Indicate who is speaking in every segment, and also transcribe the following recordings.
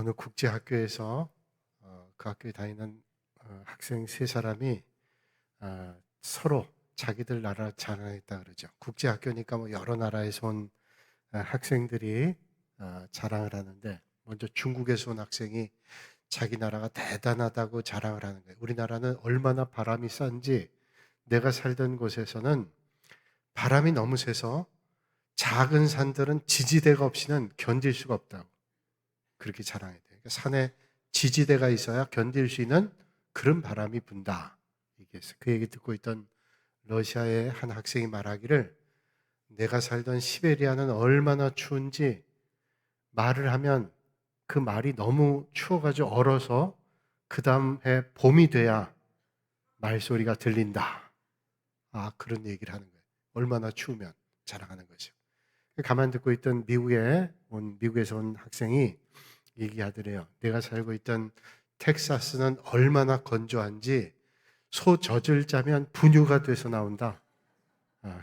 Speaker 1: 어느 국제학교에서 그 학교에 다니는 학생 세 사람이 서로 자기들 나라 자랑했다 그러죠. 국제학교니까 뭐 여러 나라에서 온 학생들이 자랑을 하는데, 먼저 중국에서 온 학생이 자기 나라가 대단하다고 자랑을 하는 거예요. 우리나라는 얼마나 바람이 싼지, 내가 살던 곳에서는 바람이 너무 세서 작은 산들은 지지대가 없이는 견딜 수가 없다고 그렇게 자랑해야 돼요. 그러니까 산에 지지대가 있어야 견딜 수 있는 그런 바람이 분다. 얘기했어요. 그 얘기 듣고 있던 러시아의 한 학생이 말하기를, 내가 살던 시베리아는 얼마나 추운지 말을 하면 그 말이 너무 추워가지고 얼어서 그 다음 해 봄이 돼야 말소리가 들린다. 그런 얘기를 하는 거예요. 얼마나 추우면 자랑하는 거죠. 가만 듣고 있던 미국에서 온 학생이 얘기하더래요. 내가 살고 있던 텍사스는 얼마나 건조한지 소 젖을 짜면 분유가 돼서 나온다.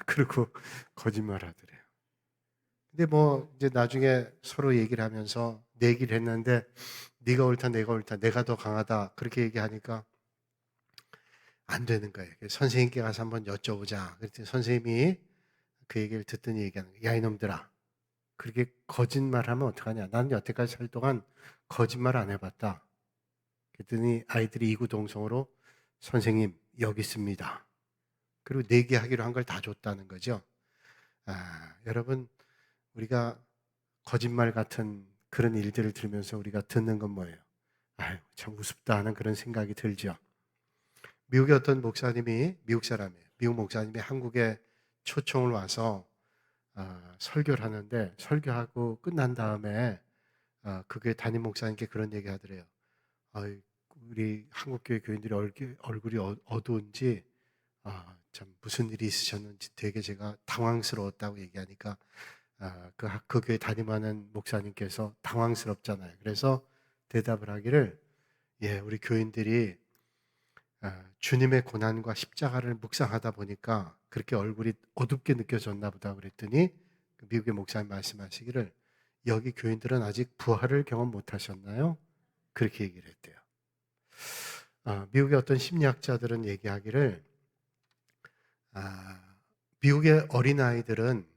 Speaker 1: 그리고 거짓말 하더래요. 근데 뭐 이제 나중에 서로 얘기를 하면서 내기를 했는데, 네가 옳다 내가 옳다 내가 더 강하다 그렇게 얘기하니까 안 되는 거예요. 그래서 선생님께 가서 한번 여쭤보자. 그랬더니 선생님이 그 얘기를 듣더니 얘기하는 거예요. 야 이놈들아, 그렇게 거짓말하면 어떡하냐. 나는 여태까지 살 동안 거짓말 안 해봤다. 그랬더니 아이들이 이구동성으로 선생님 여기 있습니다. 그리고 내기하기로 한 걸 다 줬다는 거죠. 여러분, 우리가 거짓말 같은 그런 일들을 들으면서 우리가 듣는 건 뭐예요? 참 우습다 하는 그런 생각이 들죠. 미국의 어떤 목사님이, 미국 사람이에요. 미국 목사님이 한국에 초청을 와서 설교를 하는데, 설교하고 끝난 다음에 그 교회 담임 목사님께 그런 얘기 하더래요. 우리 한국교회 교인들이 얼굴이 어두운지 참 무슨 일이 있으셨는지 되게 제가 당황스러웠다고 얘기하니까 그 교회 담임하는 목사님께서 당황스럽잖아요. 그래서 대답을 하기를, 예, 우리 교인들이 주님의 고난과 십자가를 묵상하다 보니까 그렇게 얼굴이 어둡게 느껴졌나 보다 그랬더니 그 미국의 목사님 말씀하시기를, 여기 교인들은 아직 부활을 경험 못 하셨나요? 그렇게 얘기를 했대요. 미국의 어떤 심리학자들은 얘기하기를, 미국의 어린아이들은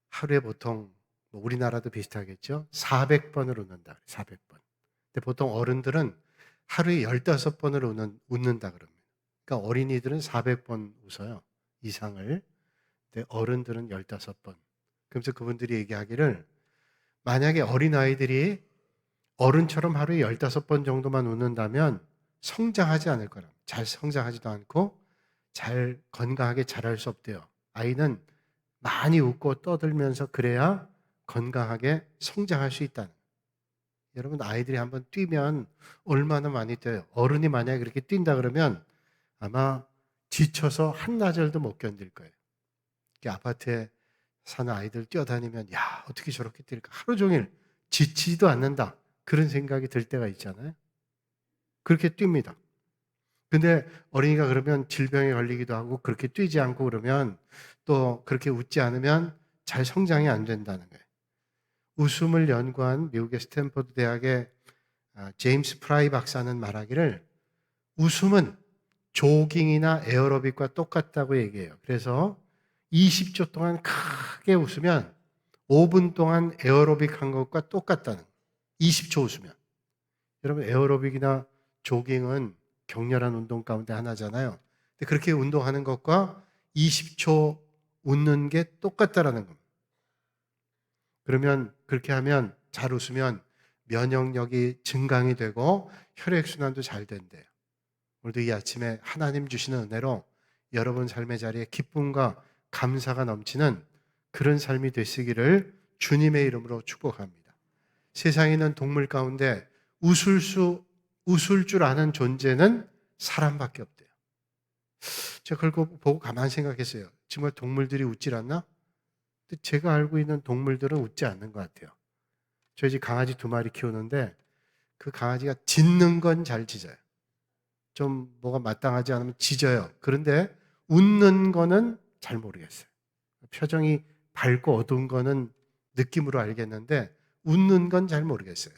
Speaker 1: 하루에 보통, 뭐 우리나라도 비슷하겠죠? 400번을 웃는다. 400번. 근데 보통 어른들은 하루에 15번을 웃는다 그럽니다. 그러니까 어린이들은 400번 웃어요. 이상을. 근데 어른들은 15번. 그러면서 그분들이 얘기하기를, 만약에 어린아이들이 어른처럼 하루에 15번 정도만 웃는다면 성장하지 않을 거라. 잘 성장하지도 않고 잘 건강하게 자랄 수 없대요. 아이는 많이 웃고 떠들면서 그래야 건강하게 성장할 수 있다는. 여러분, 아이들이 한번 뛰면 얼마나 많이 뛰어요. 어른이 만약에 그렇게 뛴다 그러면 아마 지쳐서 한나절도 못 견딜 거예요. 아파트에 사는 아이들 뛰어다니면, 야, 어떻게 저렇게 뛸까? 하루 종일 지치지도 않는다. 그런 생각이 들 때가 있잖아요. 그렇게 뜁니다. 근데 어린이가 그러면 질병에 걸리기도 하고, 그렇게 뛰지 않고 그러면, 또 그렇게 웃지 않으면 잘 성장이 안 된다는 거예요. 웃음을 연구한 미국의 스탠퍼드 대학의 제임스 프라이 박사는 말하기를, 웃음은 조깅이나 에어로빅과 똑같다고 얘기해요. 그래서 20초 동안 크게 웃으면 5분 동안 에어로빅 한 것과 똑같다는 거예요. 20초 웃으면. 여러분, 에어로빅이나 조깅은 격렬한 운동 가운데 하나잖아요. 근데 그렇게 운동하는 것과 20초 웃는 게 똑같다라는 겁니다. 그러면 그렇게 하면, 잘 웃으면 면역력이 증강이 되고 혈액순환도 잘 된대요. 오늘도 이 아침에 하나님 주시는 은혜로 여러분 삶의 자리에 기쁨과 감사가 넘치는 그런 삶이 되시기를 주님의 이름으로 축복합니다. 세상에 있는 동물 가운데 웃을 줄 아는 존재는 사람밖에 없대요. 제가 그걸 보고 가만히 생각했어요. 정말 동물들이 웃질 않나? 근데 제가 알고 있는 동물들은 웃지 않는 것 같아요. 저희 집 강아지 2마리 키우는데 그 강아지가 짖는 건 잘 짖어요. 좀 뭐가 마땅하지 않으면 짖어요. 그런데 웃는 거는 잘 모르겠어요. 표정이 밝고 어두운 거는 느낌으로 알겠는데 웃는 건 잘 모르겠어요.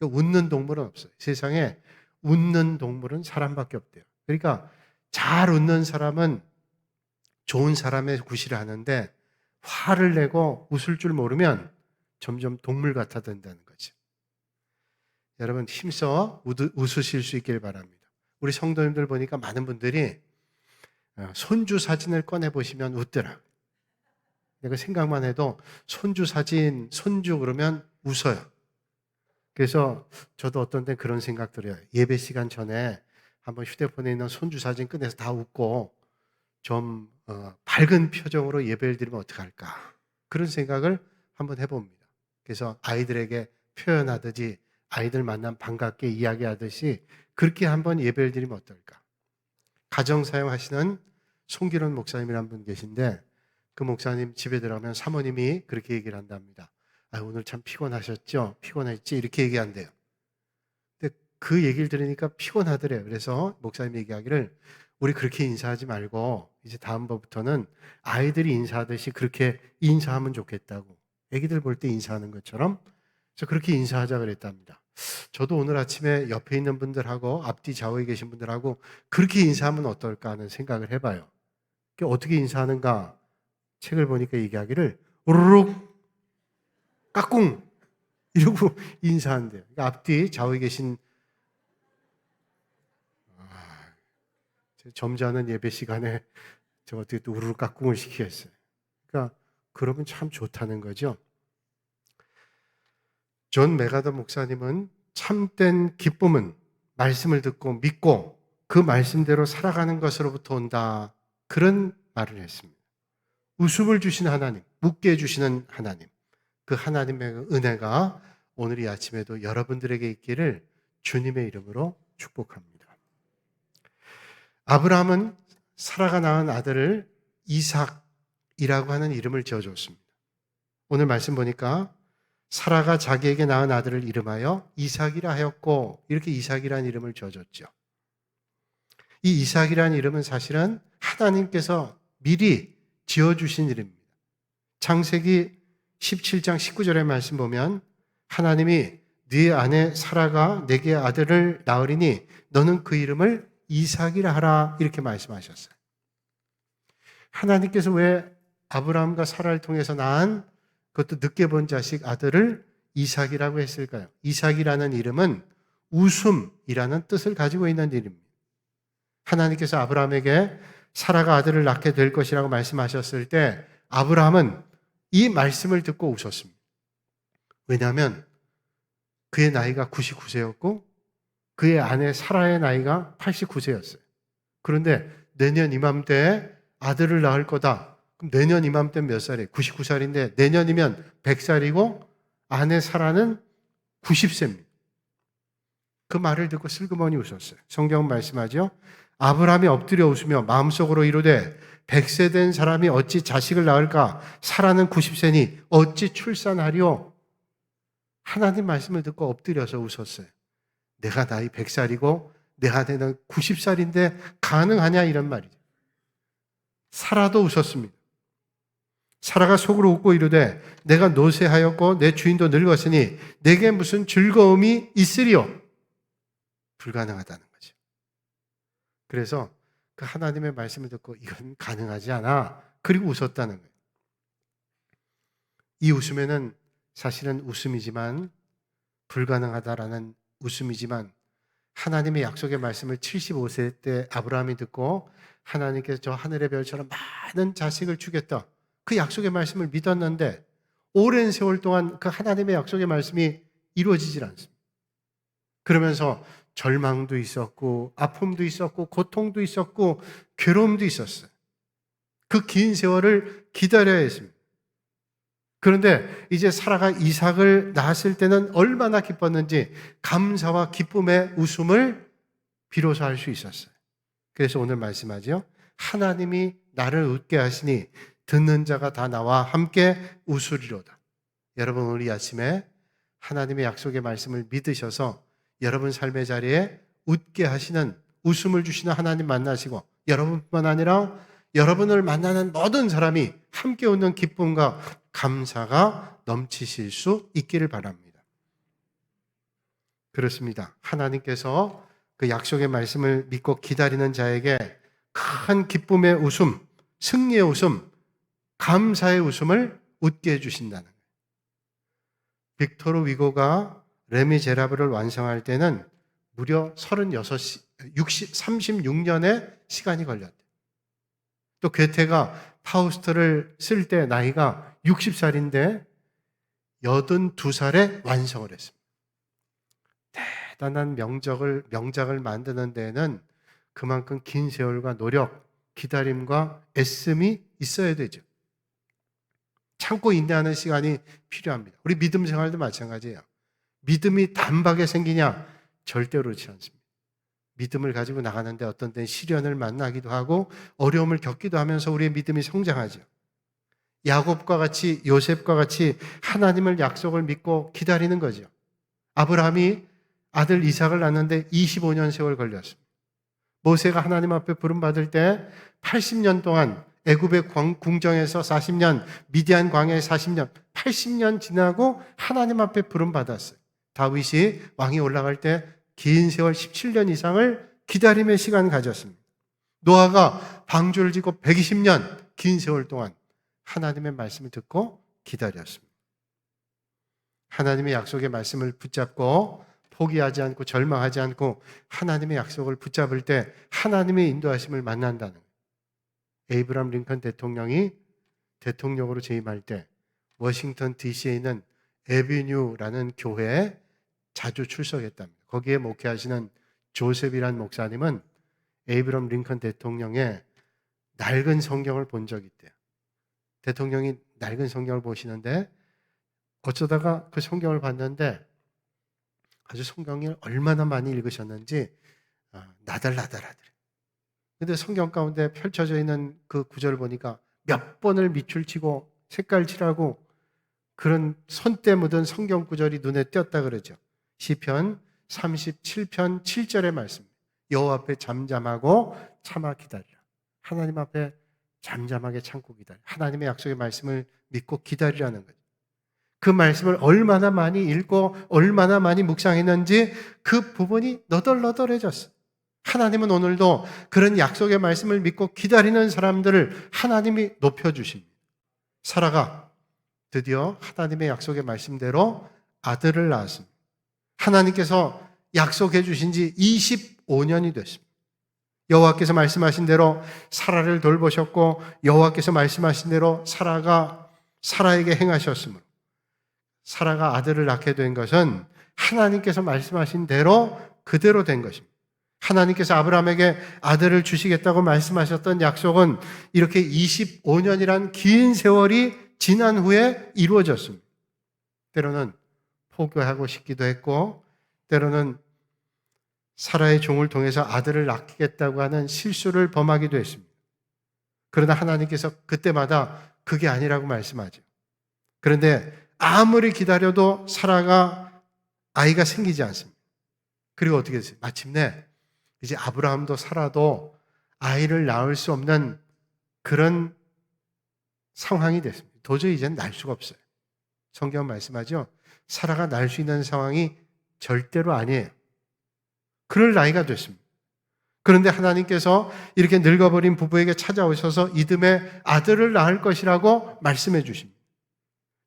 Speaker 1: 웃는 동물은 없어요. 세상에 웃는 동물은 사람밖에 없대요. 그러니까 잘 웃는 사람은 좋은 사람의 구실을 하는데 화를 내고 웃을 줄 모르면 점점 동물 같아 된다는 거죠. 여러분 힘써 웃으실 수 있길 바랍니다. 우리 성도님들 보니까 많은 분들이 손주 사진을 꺼내 보시면 웃더라. 내가 생각만 해도 손주 사진, 손주 그러면 웃어요. 그래서 저도 어떤 때 그런 생각 들어요. 예배 시간 전에 한번 휴대폰에 있는 손주 사진 꺼내서 다 웃고 좀 밝은 표정으로 예배를 드리면 어떡할까. 그런 생각을 한번 해봅니다. 그래서 아이들에게 표현하듯이 아이들 만나면 반갑게 이야기하듯이 그렇게 한번 예배를 드리면 어떨까. 가정 사용하시는 송기론 목사님이라는 분 계신데 그 목사님 집에 들어가면 사모님이 그렇게 얘기를 한답니다. 오늘 참 피곤하셨죠? 피곤했지? 이렇게 얘기한대요. 근데 그 얘기를 들으니까 피곤하더래요. 그래서 목사님 얘기하기를 우리 그렇게 인사하지 말고 이제 다음번부터는 아이들이 인사하듯이 그렇게 인사하면 좋겠다고. 애기들 볼 때 인사하는 것처럼 그래서 그렇게 인사하자 그랬답니다. 저도 오늘 아침에 옆에 있는 분들하고 앞뒤 좌우에 계신 분들하고 그렇게 인사하면 어떨까 하는 생각을 해봐요. 어떻게 인사하는가 책을 보니까 얘기하기를 우르륵 까꿍 이러고 인사한대요. 그러니까 앞뒤 좌우에 계신 점잖은 예배 시간에 저 어떻게 또 우르르 까꿍을 시키겠어요. 그러니까 그러면 참 좋다는 거죠. 존 메가더 목사님은 참된 기쁨은 말씀을 듣고 믿고 그 말씀대로 살아가는 것으로부터 온다. 그런 말을 했습니다. 웃음을 주시는 하나님, 웃게 해주시는 하나님, 그 하나님의 은혜가 오늘 이 아침에도 여러분들에게 있기를 주님의 이름으로 축복합니다. 아브라함은 사라가 낳은 아들을 이삭이라고 하는 이름을 지어줬습니다. 오늘 말씀 보니까 사라가 자기에게 낳은 아들을 이름하여 이삭이라 하였고 이렇게 이삭이라는 이름을 지어줬죠. 이 이삭이라는 이름은 사실은 하나님께서 미리 지어주신 이름입니다. 창세기 17장 19절의 말씀 보면 하나님이 네 아내 사라가 내게 아들을 낳으리니 너는 그 이름을 이삭이라 하라 이렇게 말씀하셨어요. 하나님께서 왜 아브라함과 사라를 통해서 낳은 그것도 늦게 본 자식 아들을 이삭이라고 했을까요? 이삭이라는 이름은 웃음이라는 뜻을 가지고 있는 이름입니다. 하나님께서 아브라함에게 사라가 아들을 낳게 될 것이라고 말씀하셨을 때 아브라함은 이 말씀을 듣고 웃었습니다. 왜냐하면 그의 나이가 99세였고 그의 아내 사라의 나이가 89세였어요. 그런데 내년 이맘때에 아들을 낳을 거다. 그럼 내년 이맘때는 몇 살이에요? 99살인데 내년이면 100살이고 아내 사라는 90세입니다. 그 말을 듣고 슬그머니 웃었어요. 성경은 말씀하죠. 아브라함이 엎드려 웃으며 마음속으로 이르되 100세 된 사람이 어찌 자식을 낳을까? 사라는 90세니 어찌 출산하리오? 하나님 말씀을 듣고 엎드려서 웃었어요. 내가 나이 100살이고 내 아내는 90살인데 가능하냐 이런 말이죠. 사라도 웃었습니다. 사라가 속으로 웃고 이르되 내가 노쇠하였고 내 주인도 늙었으니 내게 무슨 즐거움이 있으리요? 불가능하다는 거죠. 그래서 그 하나님의 말씀을 듣고 이건 가능하지 않아. 그리고 웃었다는 거예요. 이 웃음에는 사실은 웃음이지만 불가능하다라는 웃음이지만 하나님의 약속의 말씀을 75세 때 아브라함이 듣고 하나님께서 저 하늘의 별처럼 많은 자식을 주겠다. 그 약속의 말씀을 믿었는데 오랜 세월 동안 그 하나님의 약속의 말씀이 이루어지질 않습니다. 그러면서 절망도 있었고 아픔도 있었고 고통도 있었고 괴로움도 있었어요. 그 긴 세월을 기다려야 했습니다. 그런데 이제 사라가 이삭을 낳았을 때는 얼마나 기뻤는지 감사와 기쁨의 웃음을 비로소 할 수 있었어요. 그래서 오늘 말씀하죠. 하나님이 나를 웃게 하시니 듣는 자가 다 나와 함께 웃으리로다. 여러분 오늘 이 아침에 하나님의 약속의 말씀을 믿으셔서 여러분 삶의 자리에 웃게 하시는 웃음을 주시는 하나님 만나시고 여러분뿐만 아니라 여러분을 만나는 모든 사람이 함께 웃는 기쁨과 감사가 넘치실 수 있기를 바랍니다. 그렇습니다. 하나님께서 그 약속의 말씀을 믿고 기다리는 자에게 큰 기쁨의 웃음, 승리의 웃음, 감사의 웃음을 웃게 해주신다는 거예요. 빅토르 위고가 레미제라블을 완성할 때는 무려 36년의 시간이 걸렸대요. 또 괴테가 파우스트를 쓸 때 나이가 60살인데 82살에 완성을 했습니다. 대단한 명작을 만드는 데에는 그만큼 긴 세월과 노력, 기다림과 애씀이 있어야 되죠. 참고 인내하는 시간이 필요합니다. 우리 믿음 생활도 마찬가지예요. 믿음이 단박에 생기냐? 절대로 그렇지 않습니다. 믿음을 가지고 나가는데 어떤 때는 시련을 만나기도 하고 어려움을 겪기도 하면서 우리의 믿음이 성장하죠. 야곱과 같이, 요셉과 같이 하나님을 약속을 믿고 기다리는 거죠. 아브라함이 아들 이삭을 낳는데 25년 세월 걸렸습니다. 모세가 하나님 앞에 부름받을 때 80년 동안 애굽의 궁정에서 40년, 미디안 광야에 40년, 80년 지나고 하나님 앞에 부름받았어요. 다윗이 왕이 올라갈 때 긴 세월 17년 이상을 기다림의 시간 가졌습니다. 노아가 방주를 짓고 120년 긴 세월 동안 하나님의 말씀을 듣고 기다렸습니다. 하나님의 약속의 말씀을 붙잡고 포기하지 않고 절망하지 않고 하나님의 약속을 붙잡을 때 하나님의 인도하심을 만난다는 거예요. 에이브람 링컨 대통령이 대통령으로 재임할 때 워싱턴 DC에 있는 에비뉴라는 교회에 자주 출석했답니다. 거기에 목회하시는 조셉이란 목사님은 에이브람 링컨 대통령의 낡은 성경을 본 적이 있대요. 대통령이 낡은 성경을 보시는데 어쩌다가 그 성경을 봤는데 아주 성경을 얼마나 많이 읽으셨는지 나달나달하더래요. 근데 성경 가운데 펼쳐져 있는 그 구절을 보니까 몇 번을 밑줄 치고 색깔 칠하고 그런 손때 묻은 성경 구절이 눈에 띄었다 그러죠. 시편 37편 7절의 말씀. 여호와 앞에 잠잠하고 참아 기다리라. 하나님 앞에 잠잠하게 참고 기다려. 하나님의 약속의 말씀을 믿고 기다리라는 거죠. 그 말씀을 얼마나 많이 읽고 얼마나 많이 묵상했는지 그 부분이 너덜너덜해졌어요. 하나님은 오늘도 그런 약속의 말씀을 믿고 기다리는 사람들을 하나님이 높여주십니다. 사라가 드디어 하나님의 약속의 말씀대로 아들을 낳았습니다. 하나님께서 약속해 주신 지 25년이 됐습니다. 여호와께서 말씀하신 대로 사라를 돌보셨고 여호와께서 말씀하신 대로 사라에게 행하셨으므로 사라가 아들을 낳게 된 것은 하나님께서 말씀하신 대로 그대로 된 것입니다. 하나님께서 아브라함에게 아들을 주시겠다고 말씀하셨던 약속은 이렇게 25년이란 긴 세월이 지난 후에 이루어졌습니다. 때로는 포기하고 싶기도 했고 때로는 사라의 종을 통해서 아들을 낳겠다고 하는 실수를 범하기도 했습니다. 그러나 하나님께서 그때마다 그게 아니라고 말씀하죠. 그런데 아무리 기다려도 사라가 아이가 생기지 않습니다. 그리고 어떻게 됐어요? 마침내 이제 아브라함도 사라도 아이를 낳을 수 없는 그런 상황이 됐습니다. 도저히 이제는 낳을 수가 없어요. 성경은 말씀하죠. 사라가 낳을 수 있는 상황이 절대로 아니에요. 그럴 나이가 됐습니다. 그런데 하나님께서 이렇게 늙어버린 부부에게 찾아오셔서 이듬해 아들을 낳을 것이라고 말씀해 주십니다.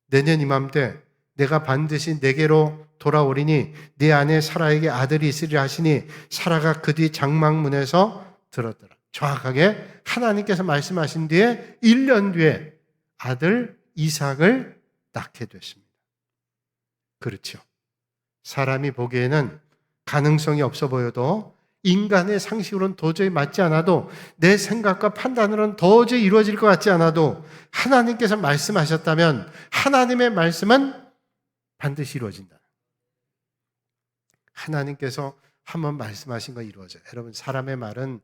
Speaker 1: 내년 이맘때 내가 반드시 내게로 돌아오리니 네 아내 사라에게 아들이 있으리라 하시니 사라가 그 뒤 장막문에서 들었더라. 정확하게 하나님께서 말씀하신 뒤에 1년 뒤에 아들 이삭을 낳게 됐습니다. 그렇죠. 사람이 보기에는 가능성이 없어 보여도 인간의 상식으로는 도저히 맞지 않아도 내 생각과 판단으로는 도저히 이루어질 것 같지 않아도 하나님께서 말씀하셨다면 하나님의 말씀은 반드시 이루어진다. 하나님께서 한번 말씀하신 거 이루어져요. 여러분, 사람의 말은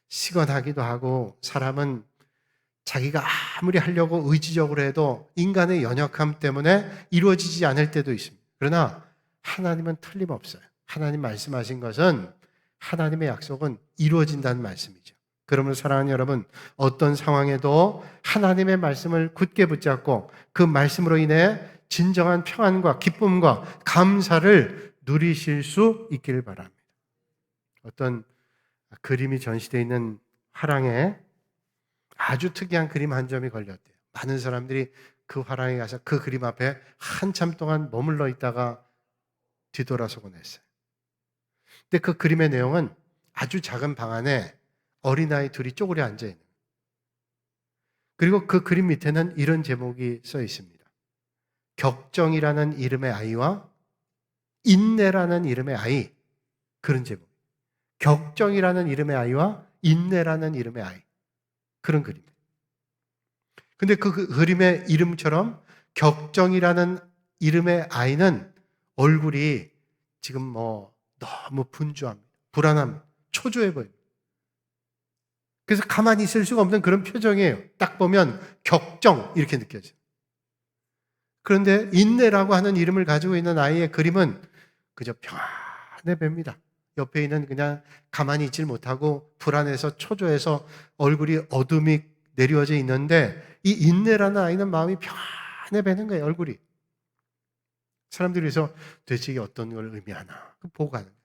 Speaker 1: 시건하기도 하고 사람은 자기가 아무리 하려고 의지적으로 해도 인간의 연약함 때문에 이루어지지 않을 때도 있습니다. 그러나 하나님은 틀림없어요. 하나님 말씀하신 것은 하나님의 약속은 이루어진다는 말씀이죠. 그러므로 사랑하는 여러분, 어떤 상황에도 하나님의 말씀을 굳게 붙잡고 그 말씀으로 인해 진정한 평안과 기쁨과 감사를 누리실 수 있기를 바랍니다. 어떤 그림이 전시되어 있는 화랑에 아주 특이한 그림 한 점이 걸렸대요. 많은 사람들이 그 화랑에 가서 그 그림 앞에 한참 동안 머물러 있다가 뒤돌아서곤 했어요. 근데 그 그림의 내용은 아주 작은 방 안에 어린아이 둘이 쪼그려 앉아 있는 거예요. 그리고 그 그림 밑에는 이런 제목이 써 있습니다. 격정이라는 이름의 아이와 인내라는 이름의 아이. 그런 제목. 격정이라는 이름의 아이와 인내라는 이름의 아이. 그런 그림. 근데 그 그림의 이름처럼 격정이라는 이름의 아이는 얼굴이 지금 너무 분주합니다. 불안합니다. 초조해 보여요. 그래서 가만히 있을 수가 없는 그런 표정이에요. 딱 보면 격정 이렇게 느껴져요. 그런데 인내라고 하는 이름을 가지고 있는 아이의 그림은 그저 평안해 봅니다. 옆에 있는 그냥 가만히 있질 못하고 불안해서 초조해서 얼굴이 어둠이 내려져 있는데 이 인내라는 아이는 마음이 평안해 보이는 거예요. 얼굴이. 사람들이 그래서 도대체 이게 어떤 걸 의미하나 보고 가는 거예요.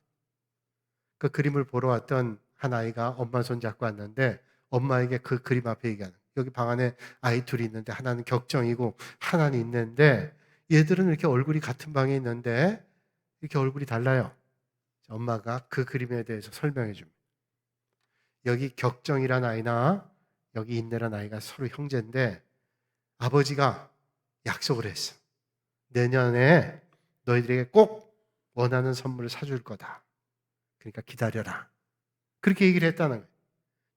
Speaker 1: 그 그림을 보러 왔던 한 아이가 엄마 손 잡고 왔는데 엄마에게 그 그림 앞에 얘기하는 거예요. 여기 방 안에 아이 둘이 있는데 하나는 격정이고 하나는 있는데 얘들은 이렇게 얼굴이 같은 방에 있는데 이렇게 얼굴이 달라요. 엄마가 그 그림에 대해서 설명해 줍니다. 여기 격정이란 아이나 여기 인내란 아이가 서로 형제인데 아버지가 약속을 했어. 내년에 너희들에게 꼭 원하는 선물을 사줄 거다. 그러니까 기다려라. 그렇게 얘기를 했다는 거예요.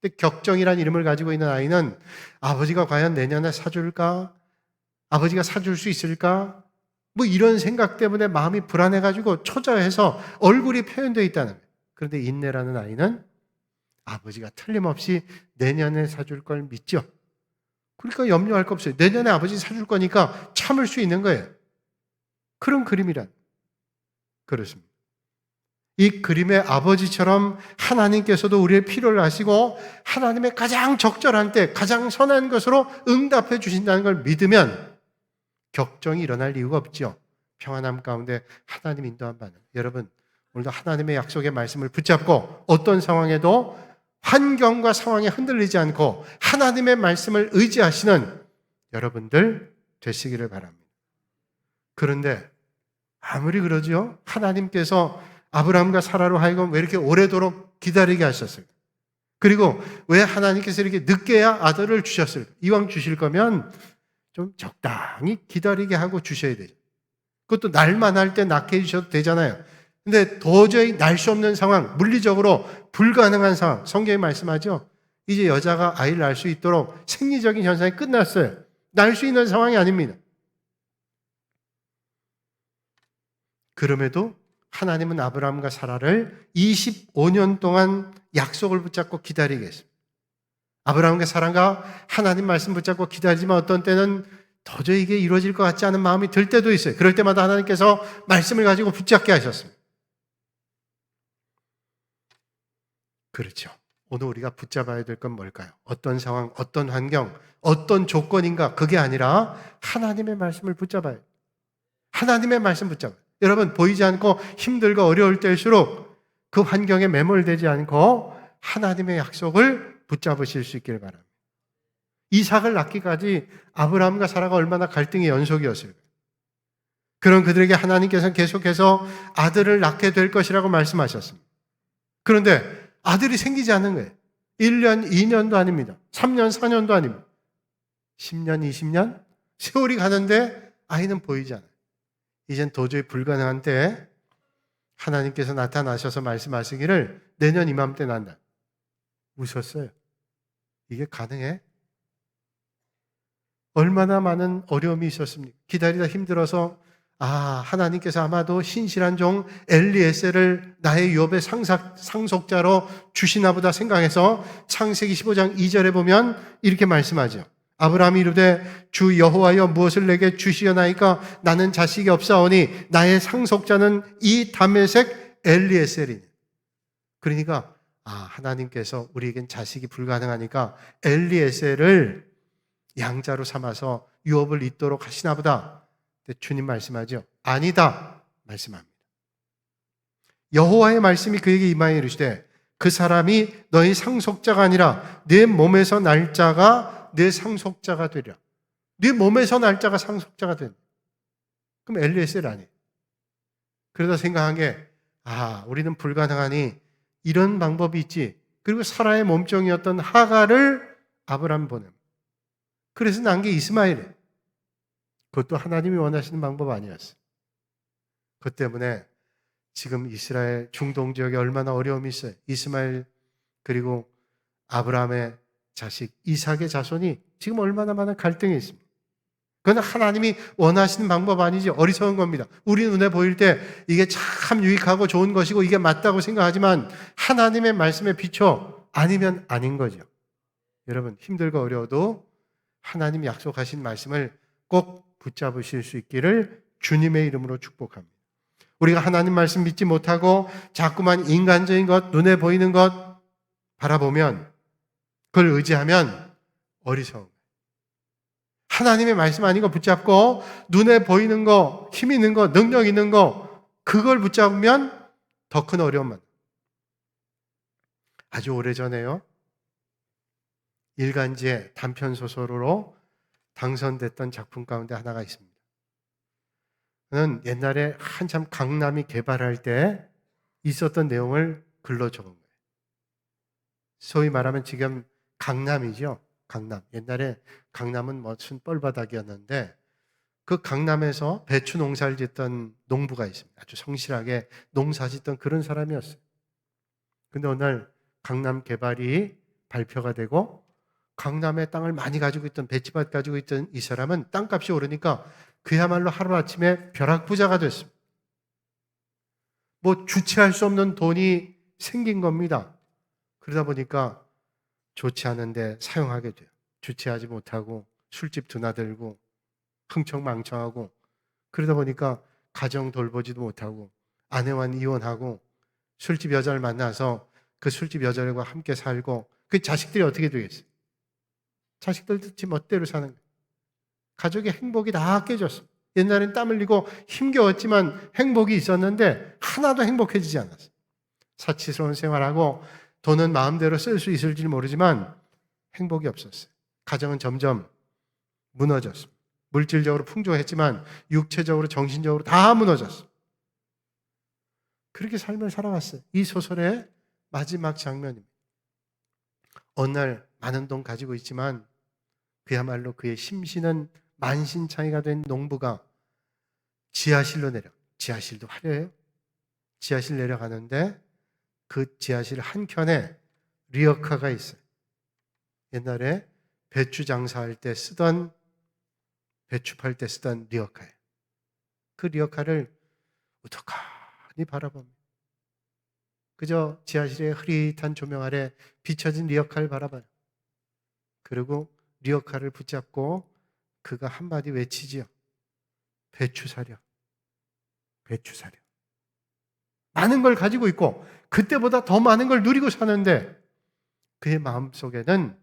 Speaker 1: 근데 격정이란 이름을 가지고 있는 아이는 아버지가 과연 내년에 사줄까? 아버지가 사줄 수 있을까? 이런 생각 때문에 마음이 불안해가지고 초조해서 얼굴이 표현되어 있다는 거예요. 그런데 인내라는 아이는 아버지가 틀림없이 내년에 사줄 걸 믿죠. 그러니까 염려할 거 없어요. 내년에 아버지 사줄 거니까 참을 수 있는 거예요. 그런 그림이란. 그렇습니다. 이 그림의 아버지처럼 하나님께서도 우리의 필요를 아시고 하나님의 가장 적절한 때 가장 선한 것으로 응답해 주신다는 걸 믿으면 격정이 일어날 이유가 없죠. 평안함 가운데 하나님 인도함 받는. 여러분, 오늘도 하나님의 약속의 말씀을 붙잡고 어떤 상황에도 환경과 상황에 흔들리지 않고 하나님의 말씀을 의지하시는 여러분들 되시기를 바랍니다. 그런데 아무리 그러죠, 하나님께서 아브라함과 사라로 하여금 왜 이렇게 오래도록 기다리게 하셨을까? 그리고 왜 하나님께서 이렇게 늦게야 아들을 주셨을까? 이왕 주실 거면 좀 적당히 기다리게 하고 주셔야 되죠. 그것도 날만 할 때 낳게 해주셔도 되잖아요. 근데 도저히 날 수 없는 상황, 물리적으로 불가능한 상황, 성경이 말씀하죠. 이제 여자가 아이를 낳을 수 있도록 생리적인 현상이 끝났어요. 낳을 수 있는 상황이 아닙니다. 그럼에도 하나님은 아브라함과 사라를 25년 동안 약속을 붙잡고 기다리게 했습니다. 아브라함과 사라가 하나님 말씀 붙잡고 기다리지만 어떤 때는 도저히 이게 이루어질 것 같지 않은 마음이 들 때도 있어요. 그럴 때마다 하나님께서 말씀을 가지고 붙잡게 하셨습니다. 그렇죠. 오늘 우리가 붙잡아야 될 건 뭘까요? 어떤 상황, 어떤 환경, 어떤 조건인가? 그게 아니라 하나님의 말씀을 붙잡아요. 하나님의 말씀 붙잡아요. 여러분, 보이지 않고 힘들고 어려울 때일수록 그 환경에 매몰되지 않고 하나님의 약속을 붙잡으실 수 있기를 바랍니다. 이삭을 낳기까지 아브라함과 사라가 얼마나 갈등의 연속이었을까요? 그런 그들에게 하나님께서는 계속해서 아들을 낳게 될 것이라고 말씀하셨습니다. 그런데 아들이 생기지 않는 거예요. 1년, 2년도 아닙니다. 3년, 4년도 아닙니다. 10년, 20년? 세월이 가는데 아이는 보이지 않아요. 이젠 도저히 불가능한 때 하나님께서 나타나셔서 말씀하시기를 내년 이맘때 난다. 웃었어요. 이게 가능해? 얼마나 많은 어려움이 있었습니까? 기다리다 힘들어서 하나님께서 아마도 신실한 종 엘리에셀을 나의 유업의 상속자로 주시나 보다 생각해서 창세기 15장 2절에 보면 이렇게 말씀하죠. 아브라함이 이르되 주 여호와여 무엇을 내게 주시려나이까 나는 자식이 없사오니 나의 상속자는 이 다메섹 엘리에셀이니. 그러니까 하나님께서 우리에겐 자식이 불가능하니까 엘리에셀을 양자로 삼아서 유업을 잇도록 하시나 보다. 근데 주님 말씀하죠. 아니다 말씀합니다. 여호와의 말씀이 그에게 임하여 이르시되 그 사람이 너희 상속자가 아니라 내 몸에서 날 자가 내 상속자가 되리라. 네 몸에서 날 자가 상속자가 된다. 그럼 엘리에셀 아니에요. 그러다 생각한 게 우리는 불가능하니 이런 방법이 있지. 그리고 사라의 몸종이었던 하가를 아브라함 보냄. 그래서 난 게 이스마엘이에요. 그것도 하나님이 원하시는 방법 아니었어요. 그것 때문에 지금 이스라엘 중동 지역에 얼마나 어려움이 있어요. 이스마엘 그리고 아브라함의 자식 이삭의 자손이 지금 얼마나 많은 갈등이 있습니다. 그건 하나님이 원하시는 방법 아니지. 어리석은 겁니다. 우리 눈에 보일 때 이게 참 유익하고 좋은 것이고 이게 맞다고 생각하지만 하나님의 말씀에 비춰 아니면 아닌 거죠. 여러분 힘들고 어려워도 하나님이 약속하신 말씀을 꼭 붙잡으실 수 있기를 주님의 이름으로 축복합니다. 우리가 하나님 말씀 믿지 못하고 자꾸만 인간적인 것, 눈에 보이는 것 바라보면 그걸 의지하면 어리석은 거예요. 하나님의 말씀 아닌 거 붙잡고 눈에 보이는 거, 힘 있는 거, 능력 있는 거 그걸 붙잡으면 더 큰 어려움만. 아주 오래전에요. 일간지의 단편소설로 당선됐던 작품 가운데 하나가 있습니다. 그는 옛날에 한참 강남이 개발할 때 있었던 내용을 글로 적은 거예요. 소위 말하면 지금 강남이죠. 강남. 옛날에 강남은 무슨 뻘바닥이었는데 그 강남에서 배추 농사를 짓던 농부가 있습니다. 아주 성실하게 농사 짓던 그런 사람이었어요. 근데 어느 날 강남 개발이 발표가 되고 강남의 땅을 많이 가지고 있던 배치밭 가지고 있던 이 사람은 땅값이 오르니까 그야말로 하루아침에 벼락부자가 됐습니다. 주체할 수 없는 돈이 생긴 겁니다. 그러다 보니까 좋지 않은데 사용하게 돼요. 주체하지 못하고 술집 드나들고 흥청망청하고 그러다 보니까 가정 돌보지도 못하고 아내와 이혼하고 술집 여자를 만나서 그 술집 여자들과 함께 살고 그 자식들이 어떻게 되겠어요? 자식들도 지 멋대로 사는 거예요. 가족의 행복이 다 깨졌어요. 옛날엔 땀 흘리고 힘겨웠지만 행복이 있었는데 하나도 행복해지지 않았어요. 사치스러운 생활하고 돈은 마음대로 쓸 수 있을지 모르지만 행복이 없었어요. 가정은 점점 무너졌습니다. 물질적으로 풍족했지만 육체적으로 정신적으로 다 무너졌어요. 그렇게 삶을 살아갔어요. 이 소설의 마지막 장면입니다. 어느 날 많은 돈 가지고 있지만 그야말로 그의 심신은 만신창이가 된 농부가 지하실로 지하실도 화려해요. 지하실 내려가는데 그 지하실 한켠에 리어카가 있어요. 옛날에 배추 장사할 때 쓰던 배추 팔 때 쓰던 리어카예요. 그 리어카를 우두커니 바라봅니다. 그저 지하실의 흐릿한 조명 아래 비춰진 리어카를 바라봐요. 그리고 리어카를 붙잡고 그가 한마디 외치지요. 배추 사려. 배추 사려. 많은 걸 가지고 있고 그때보다 더 많은 걸 누리고 사는데 그의 마음속에는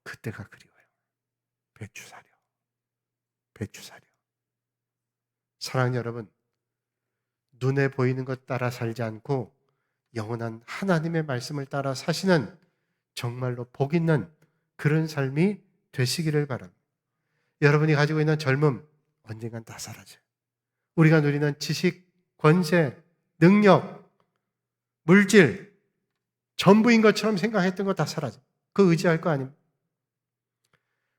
Speaker 1: 그때가 그리워요. 배추 사려. 배추 사려. 사랑하는 여러분, 눈에 보이는 것 따라 살지 않고 영원한 하나님의 말씀을 따라 사시는 정말로 복 있는 그런 삶이 되시기를 바랍니다. 여러분이 가지고 있는 젊음 언젠간 다 사라져요. 우리가 누리는 지식, 권세, 능력, 물질 전부인 것처럼 생각했던 거 다 사라져요. 그거 의지할 거 아닙니까?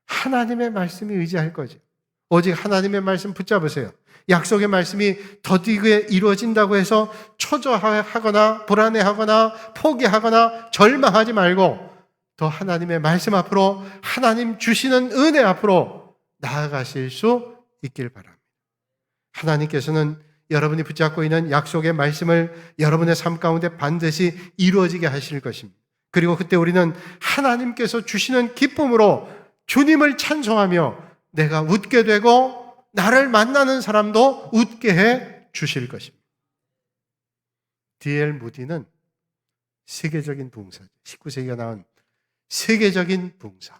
Speaker 1: 하나님의 말씀이 의지할 거죠. 오직 하나님의 말씀 붙잡으세요. 약속의 말씀이 더디게 이루어진다고 해서 초조하거나 불안해하거나 포기하거나 절망하지 말고 더 하나님의 말씀 앞으로 하나님 주시는 은혜 앞으로 나아가실 수 있길 바랍니다. 하나님께서는 여러분이 붙잡고 있는 약속의 말씀을 여러분의 삶 가운데 반드시 이루어지게 하실 것입니다. 그리고 그때 우리는 하나님께서 주시는 기쁨으로 주님을 찬송하며 내가 웃게 되고 나를 만나는 사람도 웃게 해 주실 것입니다. D.L. 무디는 세계적인 부흥사죠. 19세기가 나온 세계적인 부흥사.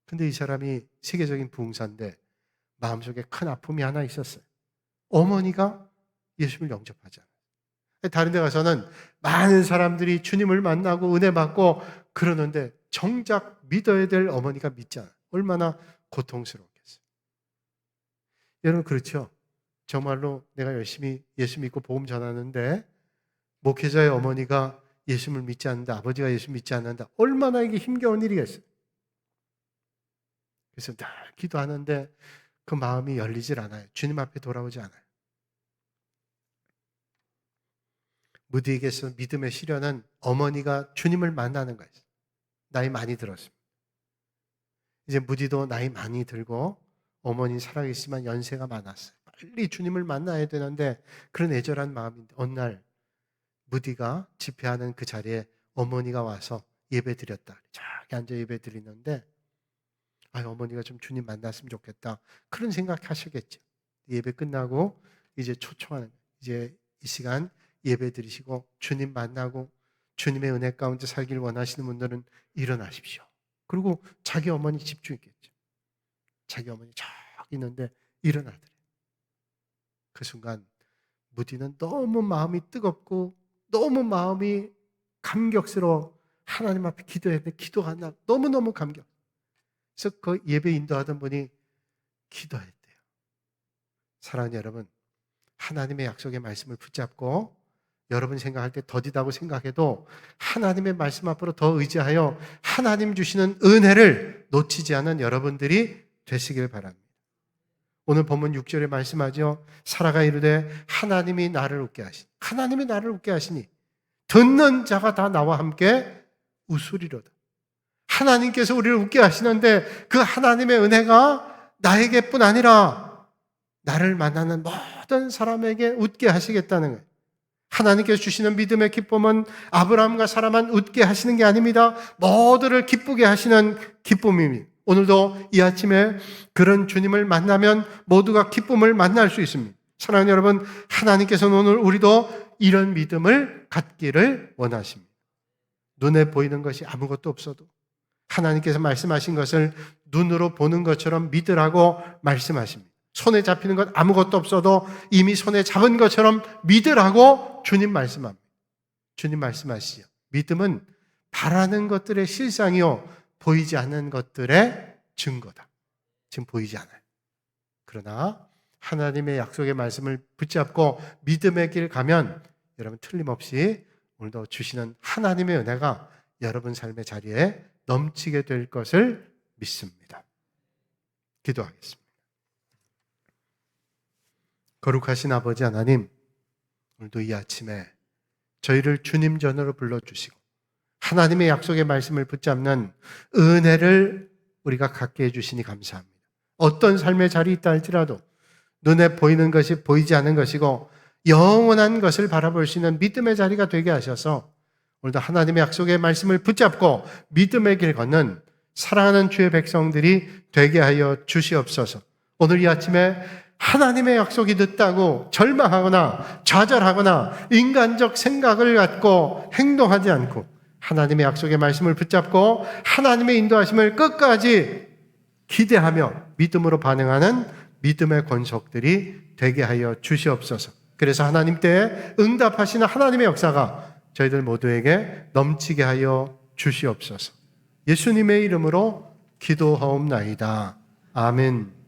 Speaker 1: 근데 이 사람이 세계적인 부흥사인데 마음속에 큰 아픔이 하나 있었어요. 어머니가 예수님을 영접하지 않아요. 다른 데 가서는 많은 사람들이 주님을 만나고 은혜 받고 그러는데 정작 믿어야 될 어머니가 믿지 않아요. 얼마나 고통스러웠겠어요. 여러분 그렇죠? 정말로 내가 열심히 예수 믿고 복음 전하는데 목회자의 어머니가 예수를 믿지 않는다, 아버지가 예수 믿지 않는다, 얼마나 이게 힘겨운 일이겠어요. 그래서 늘 기도하는데 그 마음이 열리질 않아요. 주님 앞에 돌아오지 않아요. 무디에게서 믿음의 시련은 어머니가 주님을 만나는 거예요. 나이 많이 들었습니다. 이제 무디도 나이 많이 들고 어머니 살아계시지만 연세가 많았어요. 빨리 주님을 만나야 되는데 그런 애절한 마음인데 어느 날 무디가 집회하는 그 자리에 어머니가 와서 예배 드렸다. 저기 앉아 예배 드리는데 어머니가 좀 주님 만났으면 좋겠다. 그런 생각 하시겠죠. 예배 끝나고 이제 초청하는 이제 이 시간 예배 드리시고 주님 만나고 주님의 은혜 가운데 살길 원하시는 분들은 일어나십시오. 그리고 자기 어머니 집중했겠죠. 자기 어머니 저기 있는데 일어나더래요. 그 순간 무디는 너무 마음이 뜨겁고 너무 마음이 감격스러워 하나님 앞에 기도했는데 기도가 안 나. 너무너무 감격. 그래서 그 예배 인도하던 분이 기도했대요. 사랑하는 여러분, 하나님의 약속의 말씀을 붙잡고 여러분 생각할 때 더디다고 생각해도 하나님의 말씀 앞으로 더 의지하여 하나님 주시는 은혜를 놓치지 않은 여러분들이 되시길 바랍니다. 오늘 본문 6절에 말씀하죠. 사라가 이르되 하나님이 나를 웃게 하시니, 하나님이 나를 웃게 하시니 듣는 자가 다 나와 함께 웃으리로다. 하나님께서 우리를 웃게 하시는데 그 하나님의 은혜가 나에게뿐 아니라 나를 만나는 모든 사람에게 웃게 하시겠다는 거예요. 하나님께서 주시는 믿음의 기쁨은 아브라함과 사라만 웃게 하시는 게 아닙니다. 모두를 기쁘게 하시는 기쁨입니다. 오늘도 이 아침에 그런 주님을 만나면 모두가 기쁨을 만날 수 있습니다. 사랑하는 여러분, 하나님께서는 오늘 우리도 이런 믿음을 갖기를 원하십니다. 눈에 보이는 것이 아무것도 없어도 하나님께서 말씀하신 것을 눈으로 보는 것처럼 믿으라고 말씀하십니다. 손에 잡히는 것 아무것도 없어도 이미 손에 잡은 것처럼 믿으라고 주님 말씀합니다. 주님 말씀하시죠. 믿음은 바라는 것들의 실상이요 보이지 않는 것들의 증거다. 지금 보이지 않아요. 그러나 하나님의 약속의 말씀을 붙잡고 믿음의 길 가면 여러분 틀림없이 오늘도 주시는 하나님의 은혜가 여러분 삶의 자리에 넘치게 될 것을 믿습니다. 기도하겠습니다. 거룩하신 아버지 하나님, 오늘도 이 아침에 저희를 주님 전으로 불러주시고 하나님의 약속의 말씀을 붙잡는 은혜를 우리가 갖게 해주시니 감사합니다. 어떤 삶의 자리에 있다 할지라도 눈에 보이는 것이 보이지 않는 것이고 영원한 것을 바라볼 수 있는 믿음의 자리가 되게 하셔서 오늘도 하나님의 약속의 말씀을 붙잡고 믿음의 길 걷는 사랑하는 주의 백성들이 되게 하여 주시옵소서. 오늘 이 아침에 하나님의 약속이 늦다고 절망하거나 좌절하거나 인간적 생각을 갖고 행동하지 않고 하나님의 약속의 말씀을 붙잡고 하나님의 인도하심을 끝까지 기대하며 믿음으로 반응하는 믿음의 권속들이 되게 하여 주시옵소서. 그래서 하나님 때에 응답하시는 하나님의 역사가 저희들 모두에게 넘치게 하여 주시옵소서. 예수님의 이름으로 기도하옵나이다. 아멘.